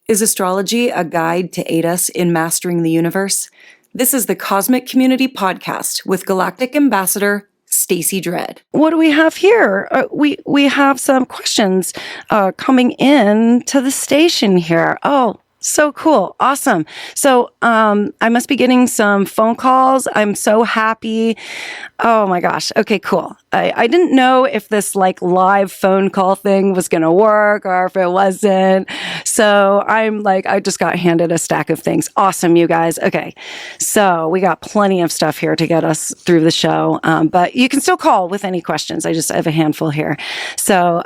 Is astrology a guide to aid us in mastering the universe? This is the Cosmic Community Podcast with Galactic Ambassador Stacie Dread. What do we have here? We have some questions coming in to the station here. Oh, so cool. Awesome. So I must be getting some phone calls. I'm so happy. Oh my gosh. Okay, cool. I didn't know if this like live phone call thing was going to work or if it wasn't. So I just got handed a stack of things. Awesome, you guys. Okay. So we got plenty of stuff here to get us through the show. But you can still call with any questions. I have a handful here. So,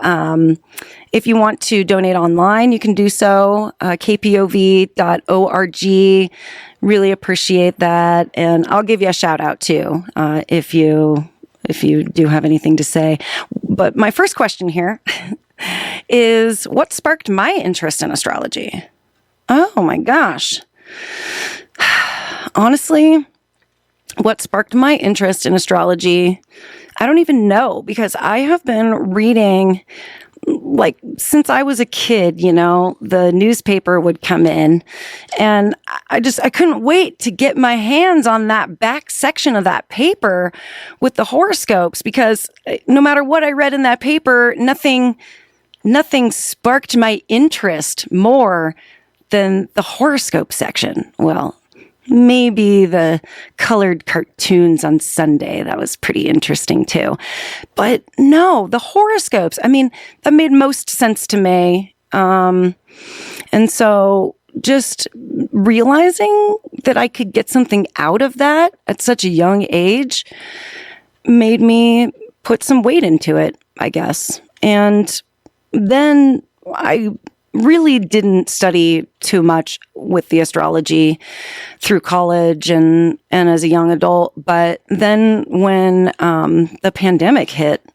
if you want to donate online, you can do so, kpov.org. Really appreciate that. And I'll give you a shout out too, if you do have anything to say. But my first question here is, what sparked my interest in astrology? Oh my gosh. Honestly, what sparked my interest in astrology, I don't even know, because I have been reading since I was a kid. The newspaper would come in and I couldn't wait to get my hands on that back section of that paper with the horoscopes, because no matter what I read in that paper, nothing sparked my interest more than the horoscope section. Well, maybe the colored cartoons on Sunday. That was pretty interesting too. But no, the horoscopes, that made most sense to me. And so just realizing that I could get something out of that at such a young age made me put some weight into it, I guess. And then I really didn't study too much with the astrology through college and as a young adult. But then when the pandemic hit,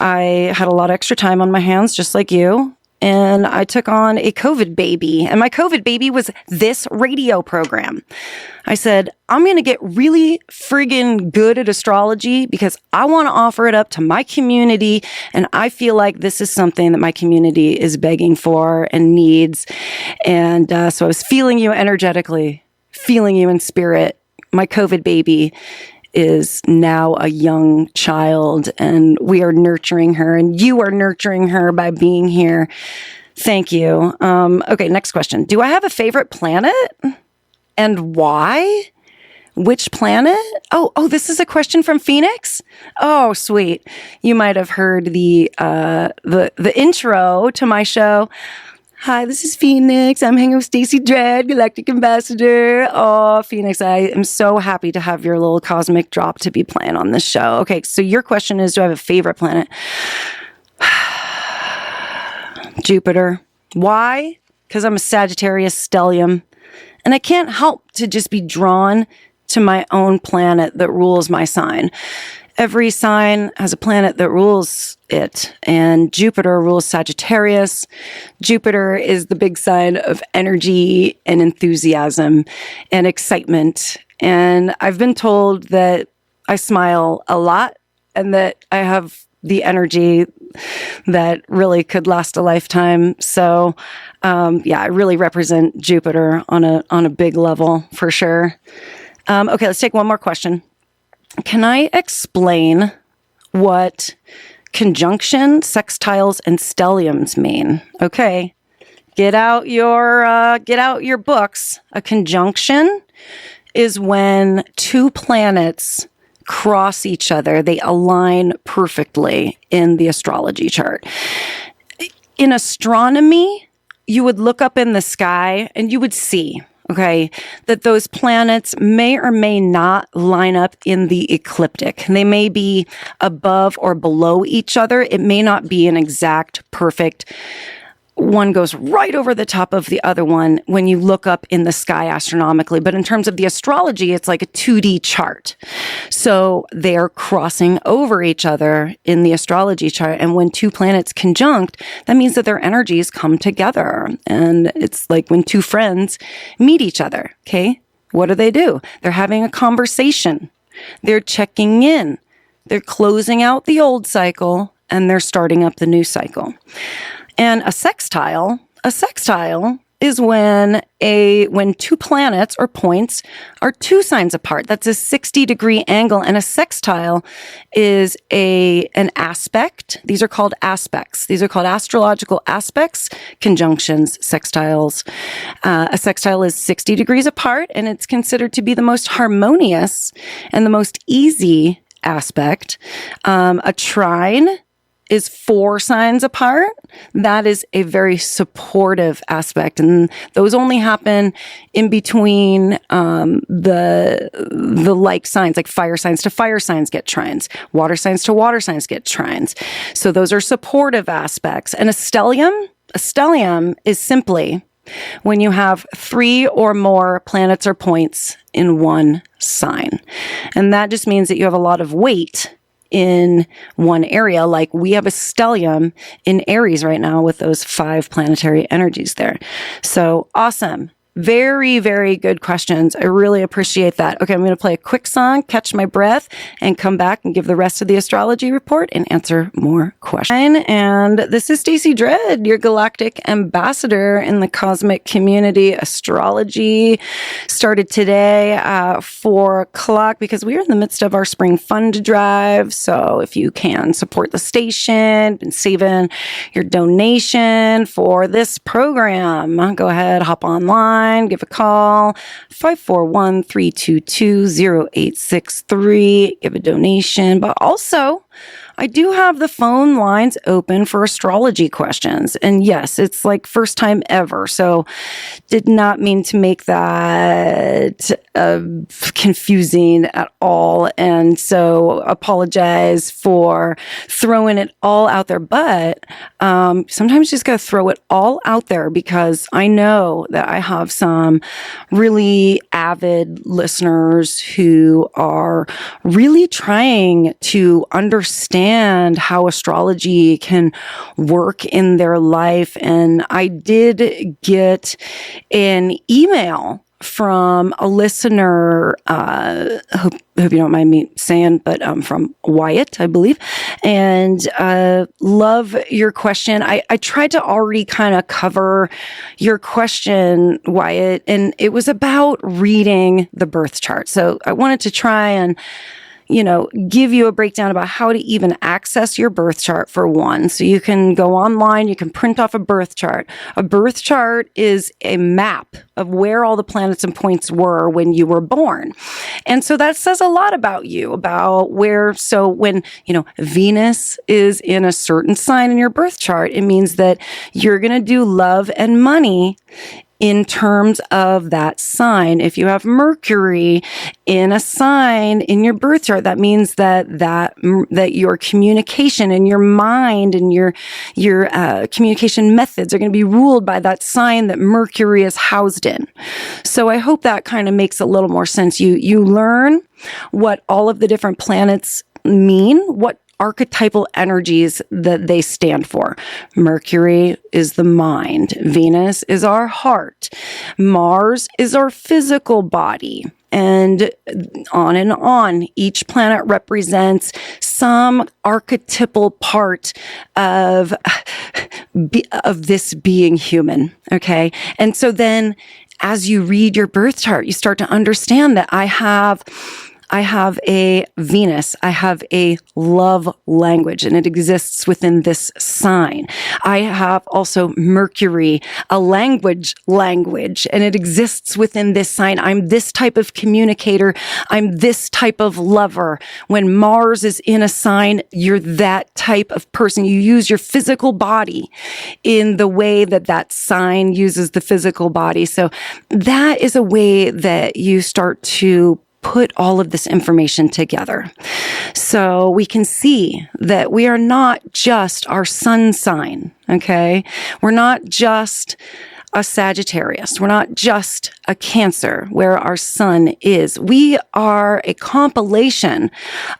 I had a lot of extra time on my hands, just like you. And I took on a COVID baby. And my COVID baby was this radio program. I said, I'm going to get really friggin' good at astrology because I want to offer it up to my community. And I feel like this is something that my community is begging for and needs. And so I was feeling you energetically, feeling you in spirit. My COVID baby is now a young child, and we are nurturing her, and you are nurturing her by being here. Thank you. Okay, next question. Do I have a favorite planet? And why? Which planet? Oh, this is a question from Phoenix? Oh, sweet. You might have heard the intro to my show. Hi, this is Phoenix. I'm hanging with Stacie Dread, Galactic Ambassador. Oh, Phoenix, I am so happy to have your little cosmic drop to be playing on this show. Okay, so your question is, do I have a favorite planet? Jupiter. Why? Because I'm a Sagittarius stellium. And I can't help to just be drawn to my own planet that rules my sign. Every sign has a planet that rules it, and Jupiter rules Sagittarius. Jupiter is the big sign of energy and enthusiasm and excitement. And I've been told that I smile a lot and that I have the energy that really could last a lifetime. So, I really represent Jupiter on a big level for sure. Okay, let's take one more question. Can I explain what conjunction, sextiles, and stelliums mean? Okay, get out your books. A conjunction is when two planets cross each other. They align perfectly in the astrology chart. In astronomy, you would look up in the sky and you would see, that those planets may or may not line up in the ecliptic. They may be above or below each other. It may not be an exact, perfect, one goes right over the top of the other one when you look up in the sky astronomically. But in terms of the astrology, it's like a 2D chart. So they're crossing over each other in the astrology chart. And when two planets conjunct, that means that their energies come together. And it's like when two friends meet each other. Okay. What do? They're having a conversation. They're checking in. They're closing out the old cycle and they're starting up the new cycle. And a sextile is when two planets or points are 2 signs apart. That's a 60-degree angle, and a sextile is an aspect. These are called aspects. These are called astrological aspects, conjunctions, sextiles. A sextile is 60 degrees apart, and it's considered to be the most harmonious and the most easy aspect. A trine is 4 signs apart. That is a very supportive aspect. And those only happen in between the like signs, like fire signs to fire signs get trines. Water signs to water signs get trines. So those are supportive aspects. And a stellium is simply when you have 3 or more planets or points in one sign. And that just means that you have a lot of weight in one area. Like we have a stellium in Aries right now with those 5 planetary energies there. So awesome. Very, very good questions. I really appreciate that. Okay, I'm going to play a quick song, catch my breath, and come back and give the rest of the astrology report and answer more questions. And this is Stacie Dread, your galactic ambassador in the cosmic community. Astrology started today at 4 o'clock because we are in the midst of our spring fund drive. So if you can support the station, been saving your donation for this program, go ahead, hop online. Give a call, 541-322-0863. Give a donation. But also, I do have the phone lines open for astrology questions. And yes, it's like first time ever. So did not mean to make that confusing at all. And so apologize for throwing it all out there. But sometimes you just got to throw it all out there because I know that I have some really avid listeners who are really trying to understand how astrology can work in their life. And I did get an email from a listener, hope you don't mind me saying, but from Wyatt, I believe. And love your question. I tried to already kind of cover your question, Wyatt, and it was about reading the birth chart. So I wanted to try and give you a breakdown about how to even access your birth chart for one. So you can go online, you can print off a birth chart. A birth chart is a map of where all the planets and points were when you were born. And so that says a lot about you, about where, so when, Venus is in a certain sign in your birth chart, it means that you're going to do love and money in terms of that sign. If you have Mercury in a sign in your birth chart, that means that your communication and your mind and your communication methods are going to be ruled by that sign that Mercury is housed in. So I hope that kind of makes a little more sense. You learn what all of the different planets mean, what archetypal energies that they stand for. Mercury is the mind. Venus is our heart. Mars is our physical body. And on and on. Each planet represents some archetypal part of this being human. Okay. And so then as you read your birth chart, you start to understand that I have a Venus. I have a love language, and it exists within this sign. I have also Mercury, a language, and it exists within this sign. I'm this type of communicator. I'm this type of lover. When Mars is in a sign, you're that type of person. You use your physical body in the way that sign uses the physical body. So that is a way that you start to put all of this information together. So we can see that we are not just our sun sign, okay? We're not just a Sagittarius. We're not just a Cancer, where our sun is. We are a compilation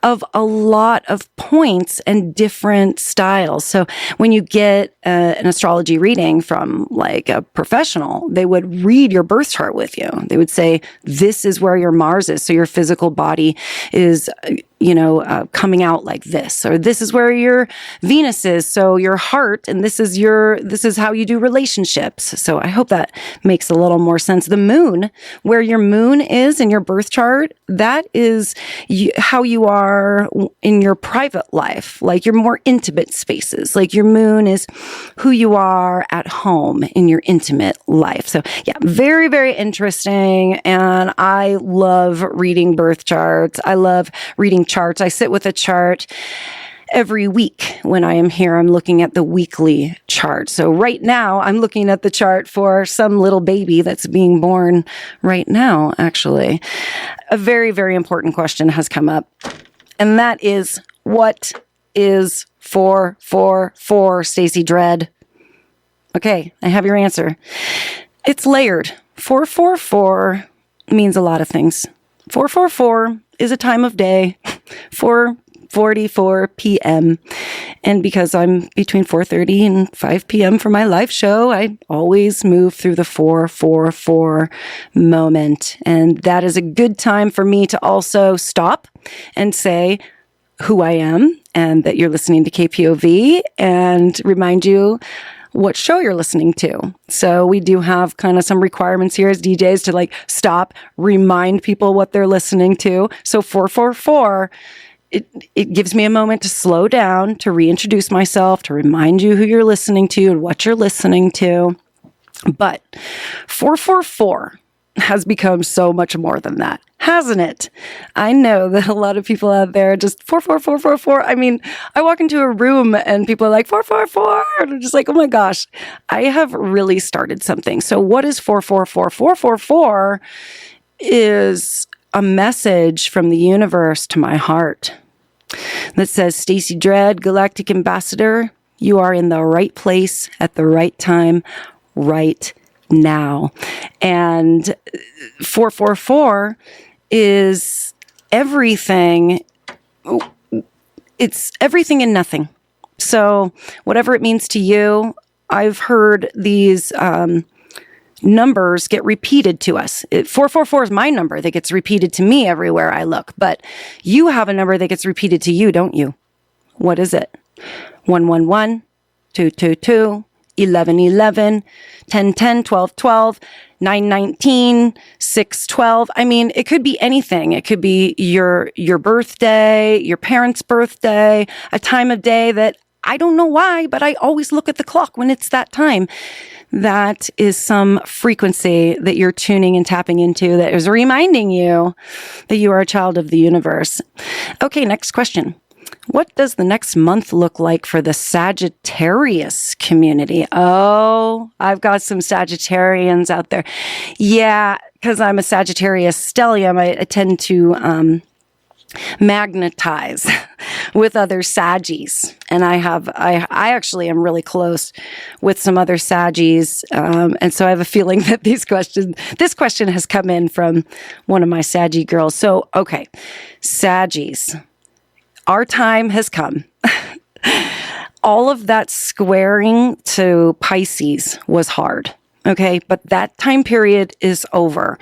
of a lot of points and different styles. So when you get an astrology reading from like a professional, they would read your birth chart with you. They would say, this is where your Mars is. So your physical body is coming out like this, or this is where your Venus is. So your heart, and this is how you do relationships. So I hope that makes a little more sense. The moon, where your moon is in your birth chart, that is how you are in your private life, like your more intimate spaces. Like your moon is who you are at home in your intimate life. So yeah, very, very interesting. And I love reading birth charts. I love reading charts. I sit with a chart every week when I am here. I'm looking at the weekly chart. So right now I'm looking at the chart for some little baby that's being born right now, actually. A very, very important question has come up. And that is, what is 444, Stacie Dread? Okay, I have your answer. It's layered. 444 means a lot of things. 444 is a time of day, 4:44 p.m. And because I'm between 4:30 and 5 p.m. for my live show, I always move through the 444 moment. And that is a good time for me to also stop and say who I am and that you're listening to KPOV, and remind you what show you're listening to. So we do have kind of some requirements here as DJs to like stop, remind people what they're listening to. So 444, it gives me a moment to slow down, to reintroduce myself, to remind you who you're listening to and what you're listening to. But 444 has become so much more than that, hasn't it? I know that a lot of people out there just 44444. I mean, I walk into a room and people are like 444, and I'm just like, oh my gosh, I have really started something. So what is 444? 444 is a message from the universe to my heart that says, Stacie Dread, Galactic Ambassador, you are in the right place at the right time, right now. And 444 is everything. It's everything and nothing. So whatever it means to you, I've heard these numbers get repeated to us. 444 is my number that gets repeated to me everywhere I look. But you have a number that gets repeated to you, don't you? What is it? 111, 222, 1111, 1010, 1212, 919, 612. I mean, it could be anything. It could be your birthday, your parents' birthday, a time of day that I don't know why, but I always look at the clock when it's that time. That is some frequency that you're tuning and tapping into that is reminding you that you are a child of the universe. Okay, next question. What does the next month look like for the Sagittarius community? Oh, I've got some Sagittarians out there. Yeah, because I'm a Sagittarius stellium, I tend to magnetize with other Saggies. And I actually am really close with some other Saggies. And so I have a feeling that this question has come in from one of my Saggy girls. So, okay, Saggies. Our time has come. All of that squaring to Pisces was hard. Okay, but that time period is over.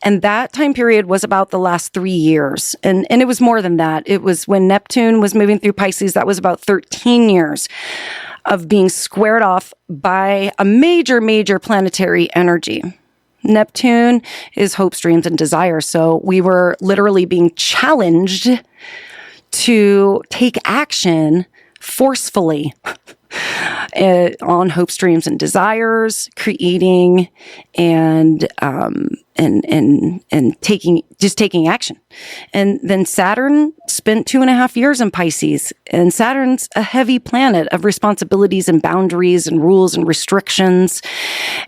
And that time period was about the last 3 years. And it was more than that. It was when Neptune was moving through Pisces, that was about 13 years of being squared off by a major, major planetary energy. Neptune is hopes, dreams, and desire. So we were literally being challenged to take action forcefully on hopes, dreams, and desires, creating and taking action. And then Saturn spent 2.5 years in Pisces, and Saturn's a heavy planet of responsibilities and boundaries and rules and restrictions.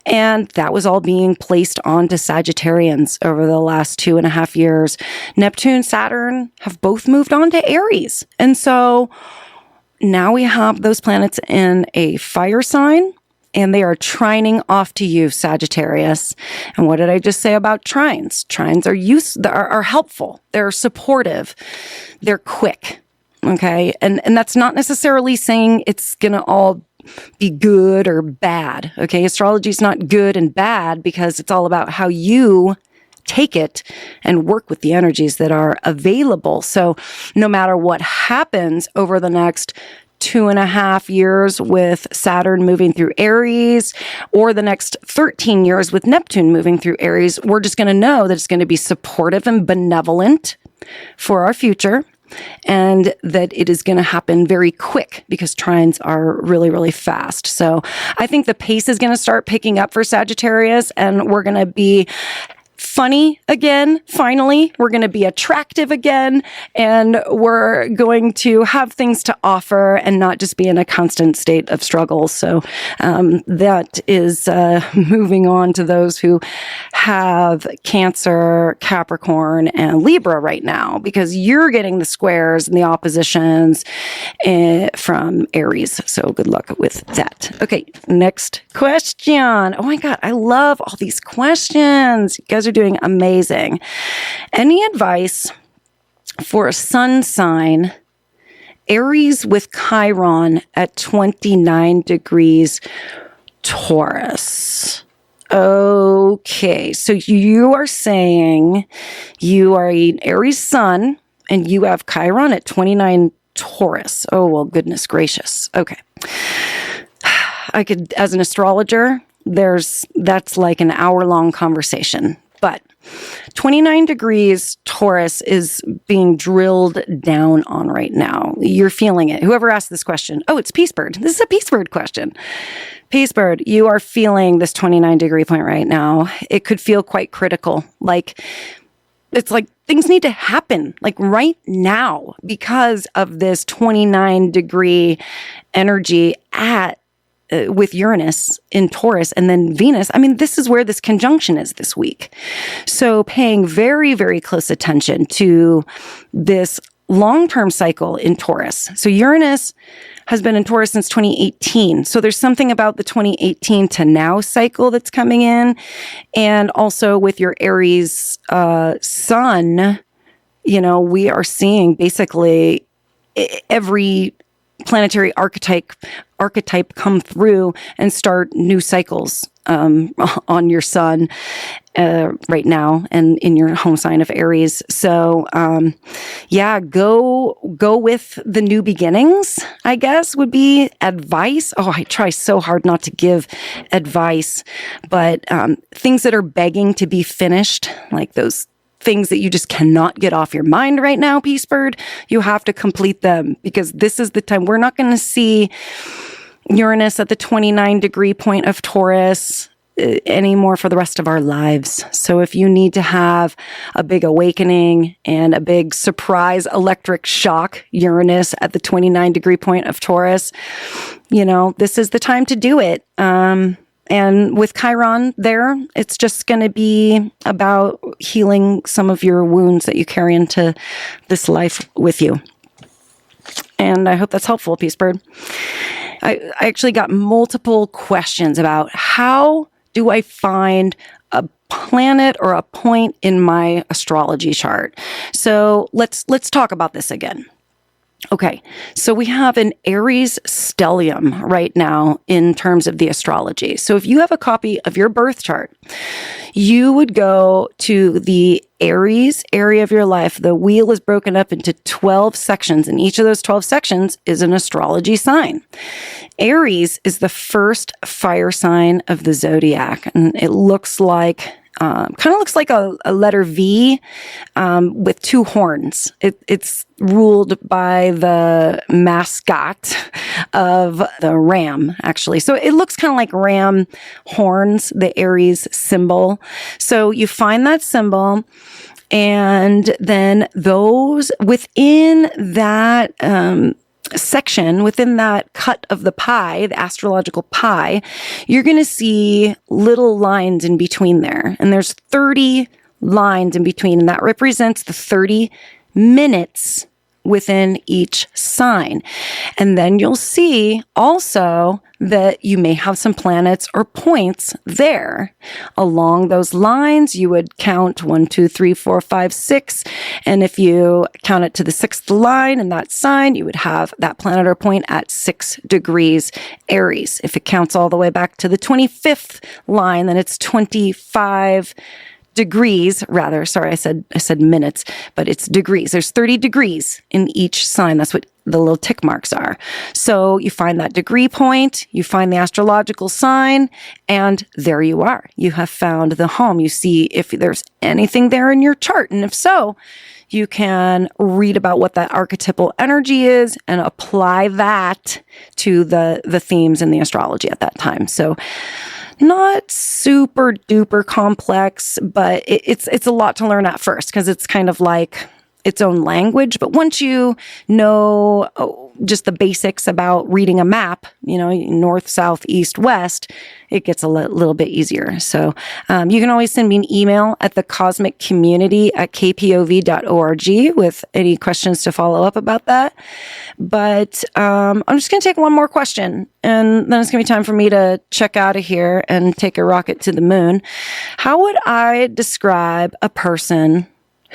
And that was all being placed onto Sagittarians over the last 2.5 years. Neptune, Saturn have both moved on to Aries. And so now we have those planets in a fire sign and they are trining off to you, Sagittarius. And what did I just say about trines? Trines are helpful. They're supportive. They're quick. Okay. And that's not necessarily saying it's going to all be good or bad. Okay. Astrology is not good and bad because it's all about how you take it and work with the energies that are available. So no matter what happens over the next 2.5 years with Saturn moving through Aries, or the next 13 years with Neptune moving through Aries, we're just going to know that it's going to be supportive and benevolent for our future, and that it is going to happen very quick because trines are really, really fast. So I think the pace is going to start picking up for Sagittarius, and we're going to be funny again. Finally, we're going to be attractive again, and we're going to have things to offer and not just be in a constant state of struggle. So that is moving on to those who have Cancer, Capricorn, and Libra right now, because you're getting the squares and the oppositions from Aries. So good luck with that. Okay, next question. Oh my God, I love all these questions. You guys are doing amazing. Any advice for a sun sign, Aries with Chiron at 29 degrees Taurus? Okay, so you are saying you are an Aries sun and you have Chiron at 29 Taurus. Oh, well, goodness gracious. Okay. I could, as an astrologer, that's like an hour-long conversation. But 29 degrees Taurus is being drilled down on right now. You're feeling it. Whoever asked this question, oh, it's Peacebird. This is a Peacebird question. Peacebird, you are feeling this 29 degree point right now. It could feel quite critical. It's like things need to happen like right now because of this 29 degree energy with Uranus in Taurus and then Venus. I mean, this is where this conjunction is this week. So paying very, very close attention to this long-term cycle in Taurus. So Uranus has been in Taurus since 2018. So there's something about the 2018 to now cycle that's coming in. And also with your Aries sun, we are seeing basically every planetary archetype come through and start new cycles on your sun right now and in your home sign of Aries. So go with the new beginnings, I guess, would be advice. Oh, I try so hard not to give advice, but things that are begging to be finished, like those things that you just cannot get off your mind right now, Peacebird, you have to complete them because this is the time. We're not going to see Uranus at the 29 degree point of Taurus anymore for the rest of our lives. So if you need to have a big awakening and a big surprise electric shock, Uranus at the 29 degree point of Taurus, this is the time to do it. And with Chiron there, it's just going to be about healing some of your wounds that you carry into this life with you. And I hope that's helpful, Peacebird. I actually got multiple questions about how do I find a planet or a point in my astrology chart. So let's talk about this again. Okay, so we have an Aries stellium right now in terms of the astrology. So if you have a copy of your birth chart, you would go to the Aries area of your life. The wheel is broken up into 12 sections, and each of those 12 sections is an astrology sign. Aries is the first fire sign of the zodiac, and it looks like a letter V with two horns. It's ruled by the mascot of the ram, actually. So it looks kind of like ram horns, the Aries symbol. So you find that symbol, and then those within that section, within that cut of the pie, the astrological pie, you're going to see little lines in between there. And there's 30 lines in between, and that represents the 30 minutes within each sign. And then you'll see also that you may have some planets or points there. Along those lines, you would count 1, 2, 3, 4, 5, 6. And if you count it to the 6th line in that sign, you would have that planet or point at 6 degrees Aries. If it counts all the way back to the 25th line, then it's 25 degrees, rather. Sorry, I said minutes, but it's degrees. There's 30 degrees in each sign. That's what the little tick marks are. So you find that degree point, you find the astrological sign, and there you are. You have found the home. You see if there's anything there in your chart. And if so, you can read about what that archetypal energy is and apply that to the themes in the astrology at that time. So not super duper complex, but it's a lot to learn at first because it's kind of like its own language. But once you know just the basics about reading a map, north, south, east, west, it gets a little bit easier. So you can always send me an email at thecosmiccommunity@kpov.org with any questions to follow up about that. But I'm just going to take one more question, and then it's going to be time for me to check out of here and take a rocket to the moon. How would I describe a person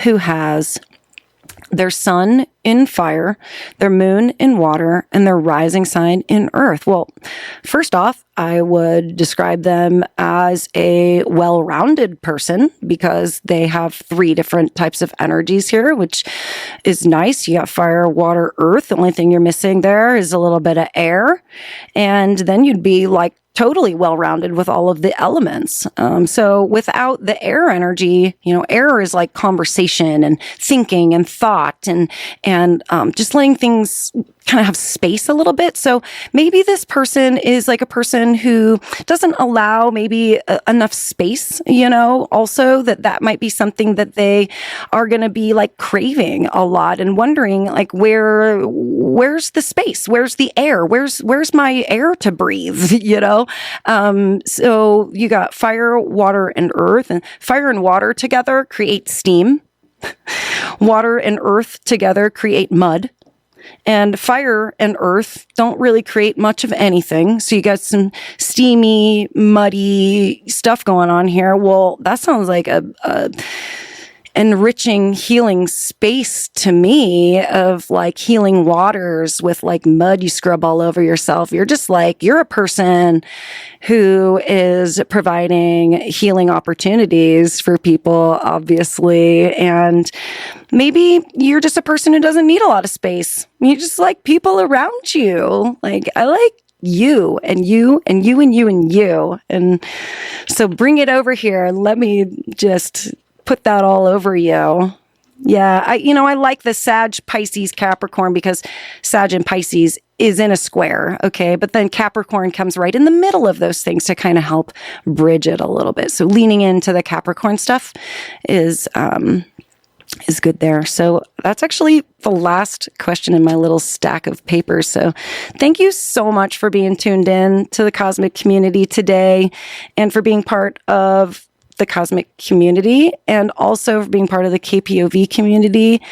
who has their sun in fire, their moon in water, and their rising sign in earth? Well, first off, I would describe them as a well-rounded person because they have 3 different types of energies here, which is nice. You got fire, water, earth. The only thing you're missing there is a little bit of air. And then you'd be like totally well-rounded with all of the elements. So without the air energy, air is like conversation and thinking and thought and just letting things kind of have space a little bit. So maybe this person is like a person who doesn't allow maybe enough space, also that might be something that they are going to be like craving a lot and wondering like, where's the space? Where's the air? Where's my air to breathe? So you got fire, water, and earth, and fire and water together create steam. Water and earth together create mud. And fire and earth don't really create much of anything. So you got some steamy, muddy stuff going on here. Well, that sounds like a enriching, healing space to me of like healing waters with like mud you scrub all over yourself. You're just like, you're a person who is providing healing opportunities for people, obviously. And maybe you're just a person who doesn't need a lot of space. You just like people around you. Like, I like you and you and you and you and you. And so bring it over here. Let me just put that all over you. Yeah, I like the Sag, Pisces, Capricorn because Sag and Pisces is in a square, okay? But then Capricorn comes right in the middle of those things to kind of help bridge it a little bit. So leaning into the Capricorn stuff is good there. So that's actually the last question in my little stack of papers. So thank you so much for being tuned in to the Cosmic Community today and for being part of the Cosmic Community and also for being part of the KPOV community.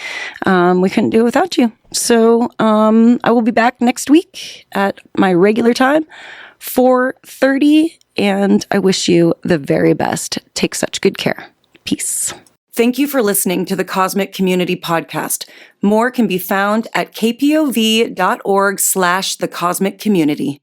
We couldn't do it without you. So I will be back next week at my regular time, 4:30, and I wish you the very best. Take such good care. Peace. Thank you for listening to the Cosmic Community Podcast. More can be found at kpov.org/thecosmiccommunity.